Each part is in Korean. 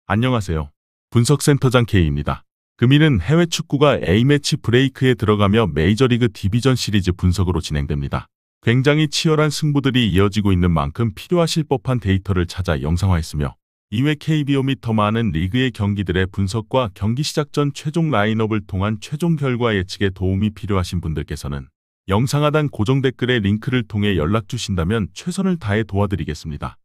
안녕하세요. 분석센터장 K입니다. 금일은 해외 축구가 A매치 브레이크에 들어가며 메이저리그 디비전 시리즈 분석으로 진행됩니다. 굉장히 치열한 승부들이 이어지고 있는 만큼 필요하실 법한 데이터를 찾아 영상화했으며 이외 KBO 및 더 많은 리그의 경기들의 분석과 경기 시작 전 최종 라인업을 통한 최종 결과 예측에 도움이 필요하신 분들께서는 영상 하단 고정 댓글의 링크를 통해 연락 주신다면 최선을 다해 도와드리겠습니다.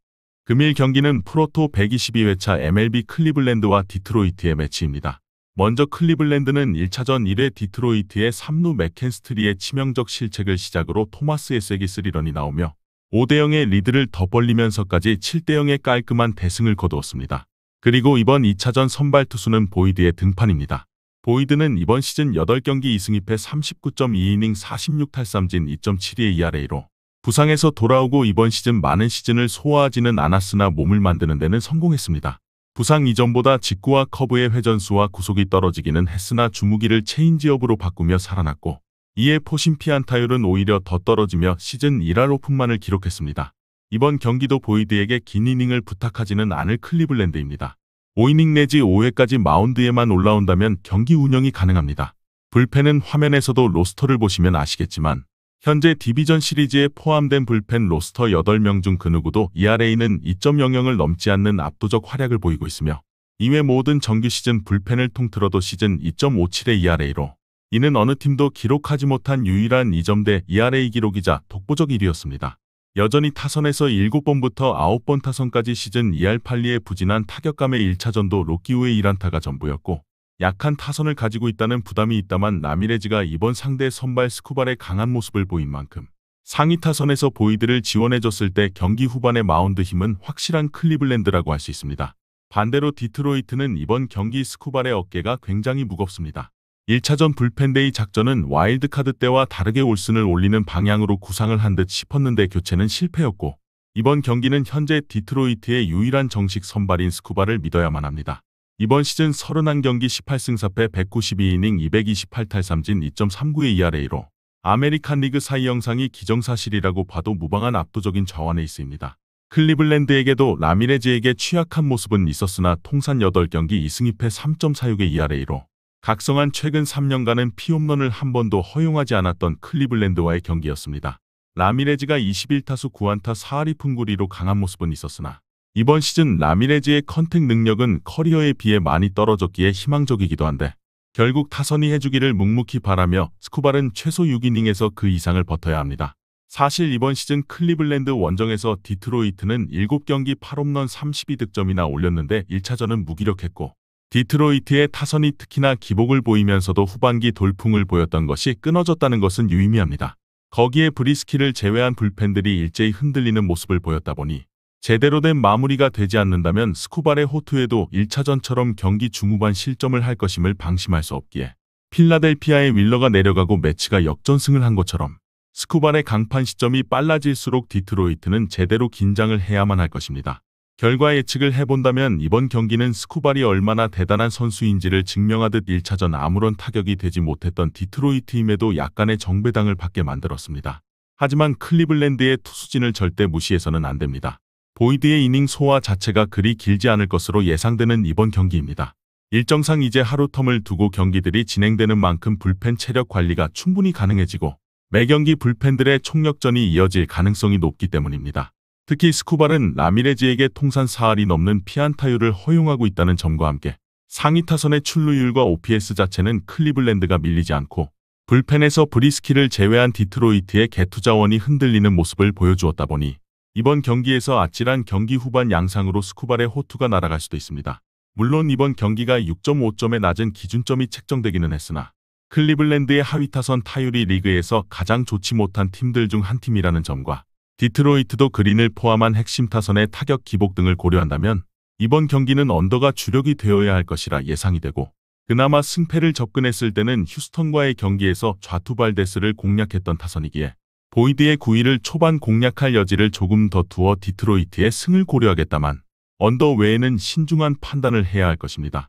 금일 경기는 프로토 122회차 MLB 클리블랜드와 디트로이트의 매치입니다. 먼저 클리블랜드는 1차전 1회 디트로이트의 3루 맥켄스트리의 치명적 실책을 시작으로 토마스 에스에게 3런이 나오며 5대0의 리드를 더 벌리면서까지 7대0의 깔끔한 대승을 거두었습니다. 그리고 이번 2차전 선발 투수는 보이드의 등판입니다. 보이드는 이번 시즌 8경기 2승 2패 39.2이닝 46탈삼진 2.72의 ERA로 부상에서 돌아오고 이번 시즌 많은 시즌을 소화하지는 않았으나 몸을 만드는 데는 성공했습니다. 부상 이전보다 직구와 커브의 회전수와 구속이 떨어지기는 했으나 주무기를 체인지업으로 바꾸며 살아났고 이에 포심 피안타율은 오히려 더 떨어지며 시즌 1할 오픈만을 기록했습니다. 이번 경기도 보이드에게 긴 이닝을 부탁하지는 않을 클리블랜드입니다. 5이닝 내지 5회까지 마운드에만 올라온다면 경기 운영이 가능합니다. 불펜은 화면에서도 로스터를 보시면 아시겠지만 현재 디비전 시리즈에 포함된 불펜 로스터 8명 중 그 누구도 ERA는 2.00을 넘지 않는 압도적 활약을 보이고 있으며 이외 모든 정규 시즌 불펜을 통틀어도 시즌 2.57의 ERA로 이는 어느 팀도 기록하지 못한 유일한 2점대 ERA 기록이자 독보적 1위였습니다. 여전히 타선에서 7번부터 9번 타선까지 시즌 2할 8리의 부진한 타격감의 1차전도 로키 후의 1안타가 전부였고 약한 타선을 가지고 있다는 부담이 있다만 라미레즈가 이번 상대 선발 스쿠발의 강한 모습을 보인 만큼 상위 타선에서 보이드를 지원해줬을 때 경기 후반의 마운드 힘은 확실한 클리블랜드라고 할 수 있습니다. 반대로 디트로이트는 이번 경기 스쿠발의 어깨가 굉장히 무겁습니다. 1차전 불펜데이 작전은 와일드카드 때와 다르게 올슨을 올리는 방향으로 구상을 한 듯 싶었는데 교체는 실패였고 이번 경기는 현재 디트로이트의 유일한 정식 선발인 스쿠발을 믿어야만 합니다. 이번 시즌 31경기 18승 4패 192이닝 228탈삼진 2.39의 ERA로 아메리칸 리그 사이 영상이 기정사실이라고 봐도 무방한 압도적인 저완에 있습니다. 클리블랜드에게도 라미레즈에게 취약한 모습은 있었으나 통산 8경기 2승 2패 3.46의 ERA로 각성한 최근 3년간은 피홈런을 한 번도 허용하지 않았던 클리블랜드와의 경기였습니다. 라미레즈가 21타수 9안타 4할 2푼 9리로 강한 모습은 있었으나 이번 시즌 라미레즈의 컨택 능력은 커리어에 비해 많이 떨어졌기에 희망적이기도 한데 결국 타선이 해주기를 묵묵히 바라며 스쿠발은 최소 6이닝에서 그 이상을 버텨야 합니다. 사실 이번 시즌 클리블랜드 원정에서 디트로이트는 7경기 8홈런 32득점이나 올렸는데 1차전은 무기력했고 디트로이트의 타선이 특히나 기복을 보이면서도 후반기 돌풍을 보였던 것이 끊어졌다는 것은 유의미합니다. 거기에 브리스키를 제외한 불펜들이 일제히 흔들리는 모습을 보였다 보니 제대로 된 마무리가 되지 않는다면 스쿠발의 호투에도 1차전처럼 경기 중후반 실점을 할 것임을 방심할 수 없기에 필라델피아의 윌러가 내려가고 매치가 역전승을 한 것처럼 스쿠발의 강판 시점이 빨라질수록 디트로이트는 제대로 긴장을 해야만 할 것입니다. 결과 예측을 해본다면 이번 경기는 스쿠발이 얼마나 대단한 선수인지를 증명하듯 1차전 아무런 타격이 되지 못했던 디트로이트임에도 약간의 정배당을 받게 만들었습니다. 하지만 클리블랜드의 투수진을 절대 무시해서는 안 됩니다. 보이드의 이닝 소화 자체가 그리 길지 않을 것으로 예상되는 이번 경기입니다. 일정상 이제 하루 텀을 두고 경기들이 진행되는 만큼 불펜 체력 관리가 충분히 가능해지고 매경기 불펜들의 총력전이 이어질 가능성이 높기 때문입니다. 특히 스쿠발은 라미레즈에게 통산 4할이 넘는 피안타율을 허용하고 있다는 점과 함께 상위 타선의 출루율과 OPS 자체는 클리블랜드가 밀리지 않고 불펜에서 브리스키를 제외한 디트로이트의 개투자원이 흔들리는 모습을 보여주었다 보니 이번 경기에서 아찔한 경기 후반 양상으로 스쿠발의 호투가 날아갈 수도 있습니다. 물론 이번 경기가 6.5점의 낮은 기준점이 책정되기는 했으나 클리블랜드의 하위 타선 타율이 리그에서 가장 좋지 못한 팀들 중 한 팀이라는 점과 디트로이트도 그린을 포함한 핵심 타선의 타격 기복 등을 고려한다면 이번 경기는 언더가 주력이 되어야 할 것이라 예상이 되고 그나마 승패를 접근했을 때는 휴스턴과의 경기에서 좌투 발데스를 공략했던 타선이기에 보이드의 9위를 초반 공략할 여지를 조금 더 두어 디트로이트의 승을 고려하겠다만 언더 외에는 신중한 판단을 해야 할 것입니다.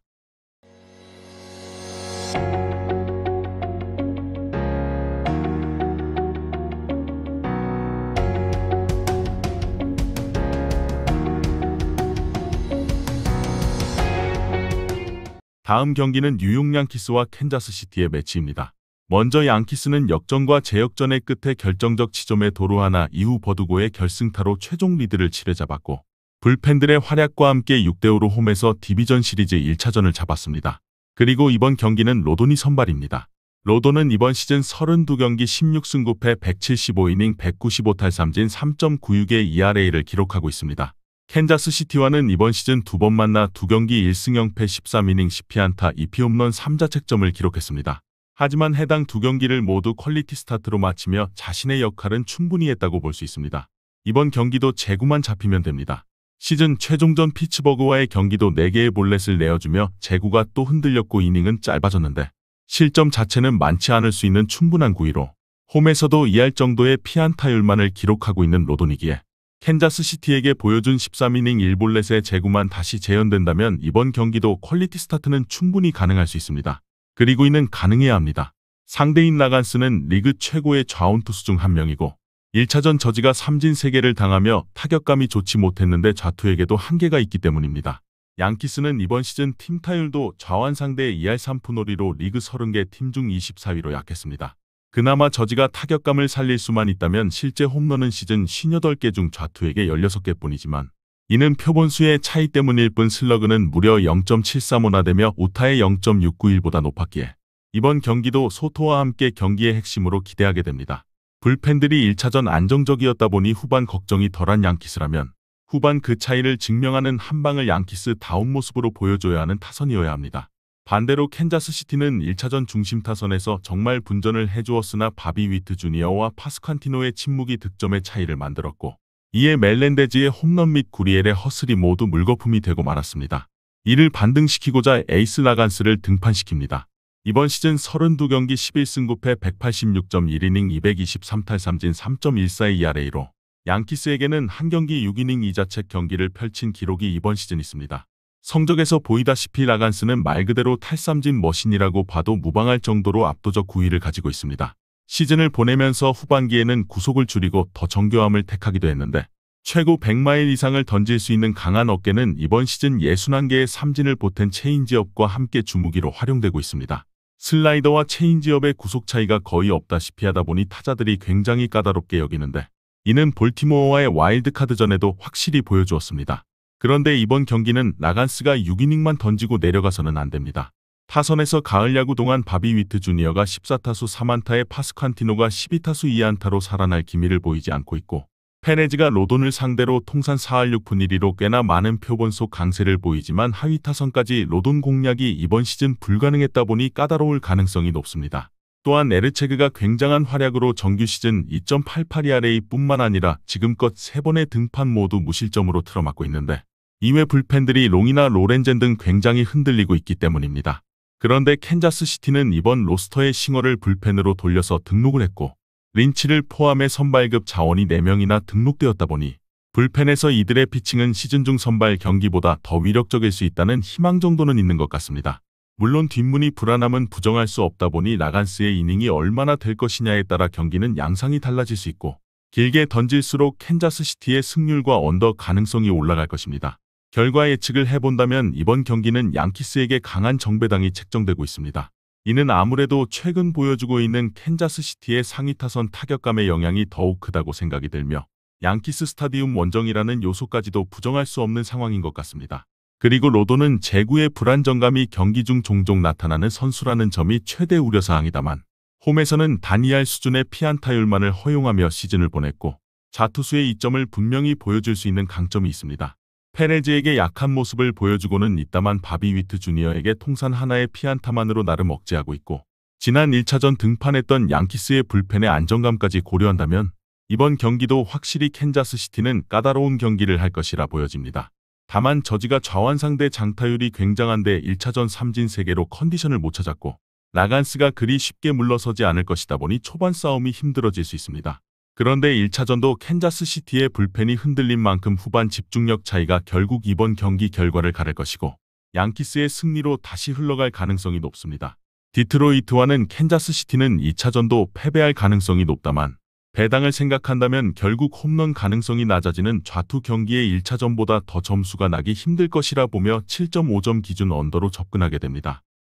다음 경기는 뉴욕 양키스와 캔자스 시티의 매치입니다. 먼저 양키스는 역전과 재역전의 끝에 결정적 지점에 도루하나 이후 버두고의 결승타로 최종 리드를 치려잡았고 불펜들의 활약과 함께 6대5로 홈에서 디비전 시리즈 1차전을 잡았습니다. 그리고 이번 경기는 로돈이 선발입니다. 로돈은 이번 시즌 32경기 16승 9패 175이닝 195탈삼진 3.96의 ERA를 기록하고 있습니다. 캔자스 시티와는 이번 시즌 2번 만나 2경기 1승 0패 13이닝 10피안타 2피 홈런 3자책점을 기록했습니다. 하지만 해당 2경기를 모두 퀄리티 스타트로 마치며 자신의 역할은 충분히 했다고 볼 수 있습니다. 이번 경기도 제구만 잡히면 됩니다. 시즌 최종전 피츠버그와의 경기도 4개의 볼넷을 내어주며 제구가 또 흔들렸고 이닝은 짧아졌는데 실점 자체는 많지 않을 수 있는 충분한 구위로 홈에서도 이할 정도의 피안타율만을 기록하고 있는 로돈이기에 캔자스 시티에게 보여준 13이닝 1볼넷의 제구만 다시 재현된다면 이번 경기도 퀄리티 스타트는 충분히 가능할 수 있습니다. 그리고 이는 가능해야 합니다. 상대인 라간스는 리그 최고의 좌운 투수 중 한 명이고 1차전 저지가 삼진 3개를 당하며 타격감이 좋지 못했는데 좌투에게도 한계가 있기 때문입니다. 양키스는 이번 시즌 팀 타율도 좌완 상대의 2할 3푼5리로 리그 30개 팀 중 24위로 약했습니다. 그나마 저지가 타격감을 살릴 수만 있다면 실제 홈런은 시즌 58개 중 좌투에게 16개 뿐이지만 이는 표본수의 차이 때문일 뿐 슬러그는 무려 0.735나 되며 우타의 0.691보다 높았기에 이번 경기도 소토와 함께 경기의 핵심으로 기대하게 됩니다. 불펜들이 1차전 안정적이었다 보니 후반 걱정이 덜한 양키스라면 후반 그 차이를 증명하는 한 방을 양키스 다운 모습으로 보여줘야 하는 타선이어야 합니다. 반대로 캔자스 시티는 1차전 중심 타선에서 정말 분전을 해주었으나 바비 위트 주니어와 파스칸티노의 침묵이 득점의 차이를 만들었고 이에 멜렌데즈의 홈런 및 구리엘의 허슬이 모두 물거품이 되고 말았습니다. 이를 반등시키고자 에이스 라간스를 등판시킵니다. 이번 시즌 32경기 11승 9패 186.1이닝 223탈삼진 3.14의 ERA로 양키스에게는 한 경기 6이닝 2자책 경기를 펼친 기록이 이번 시즌 있습니다. 성적에서 보이다시피 라간스는 말 그대로 탈삼진 머신이라고 봐도 무방할 정도로 압도적 구위를 가지고 있습니다. 시즌을 보내면서 후반기에는 구속을 줄이고 더 정교함을 택하기도 했는데 최고 100마일 이상을 던질 수 있는 강한 어깨는 이번 시즌 61개의 삼진을 보탠 체인지업과 함께 주무기로 활용되고 있습니다. 슬라이더와 체인지업의 구속 차이가 거의 없다시피 하다 보니 타자들이 굉장히 까다롭게 여기는데 이는 볼티모어와의 와일드카드전에도 확실히 보여주었습니다. 그런데 이번 경기는 라간스가 6이닝만 던지고 내려가서는 안 됩니다. 타선에서 가을 야구 동안 바비 위트 주니어가 14타수 3안타에 파스칸티노가 12타수 2안타로 살아날 기미를 보이지 않고 있고 페네즈가 로돈을 상대로 통산 4할 6푼 1리로 꽤나 많은 표본속 강세를 보이지만 하위 타선까지 로돈 공략이 이번 시즌 불가능했다 보니 까다로울 가능성이 높습니다. 또한 에르체그가 굉장한 활약으로 정규 시즌 2.88ERA뿐만 아니라 지금껏 3번의 등판 모두 무실점으로 틀어막고 있는데 이외 불펜들이 롱이나 로렌젠 등 굉장히 흔들리고 있기 때문입니다. 그런데 캔자스 시티는 이번 로스터의 싱어를 불펜으로 돌려서 등록을 했고 린치를 포함해 선발급 자원이 4명이나 등록되었다 보니 불펜에서 이들의 피칭은 시즌 중 선발 경기보다 더 위력적일 수 있다는 희망 정도는 있는 것 같습니다. 물론 뒷문이 불안함은 부정할 수 없다 보니 라간스의 이닝이 얼마나 될 것이냐에 따라 경기는 양상이 달라질 수 있고 길게 던질수록 캔자스 시티의 승률과 언더 가능성이 올라갈 것입니다. 결과 예측을 해본다면 이번 경기는 양키스에게 강한 정배당이 책정되고 있습니다. 이는 아무래도 최근 보여주고 있는 캔자스 시티의 상위 타선 타격감의 영향이 더욱 크다고 생각이 들며 양키스 스타디움 원정이라는 요소까지도 부정할 수 없는 상황인 것 같습니다. 그리고 로돈은 제구의 불안정감이 경기 중 종종 나타나는 선수라는 점이 최대 우려사항이다만 홈에서는 단 2할 수준의 피안타율만을 허용하며 시즌을 보냈고 자투수의 이점을 분명히 보여줄 수 있는 강점이 있습니다. 페레즈에게 약한 모습을 보여주고는 있다만 바비 위트 주니어에게 통산 하나의 피안타만으로 나름 억제하고 있고 지난 1차전 등판했던 양키스의 불펜의 안정감까지 고려한다면 이번 경기도 확실히 캔자스 시티는 까다로운 경기를 할 것이라 보여집니다. 다만 저지가 좌완 상대 장타율이 굉장한데 1차전 삼진 3개로 컨디션을 못 찾았고 라간스가 그리 쉽게 물러서지 않을 것이다 보니 초반 싸움이 힘들어질 수 있습니다. 그런데 1차전도 캔자스 시티의 불펜이 흔들린 만큼 후반 집중력 차이가 결국 이번 경기 결과를 가를 것이고 양키스의 승리로 다시 흘러갈 가능성이 높습니다. 디트로이트와는 캔자스 시티는 2차전도 패배할 가능성이 높다만 배당을 생각한다면 결국 홈런 가능성이 낮아지는 좌투 경기의 1차전보다 더 점수가 나기 힘들 것이라 보며 7.5점 기준 언더로 접근하게 됩니다.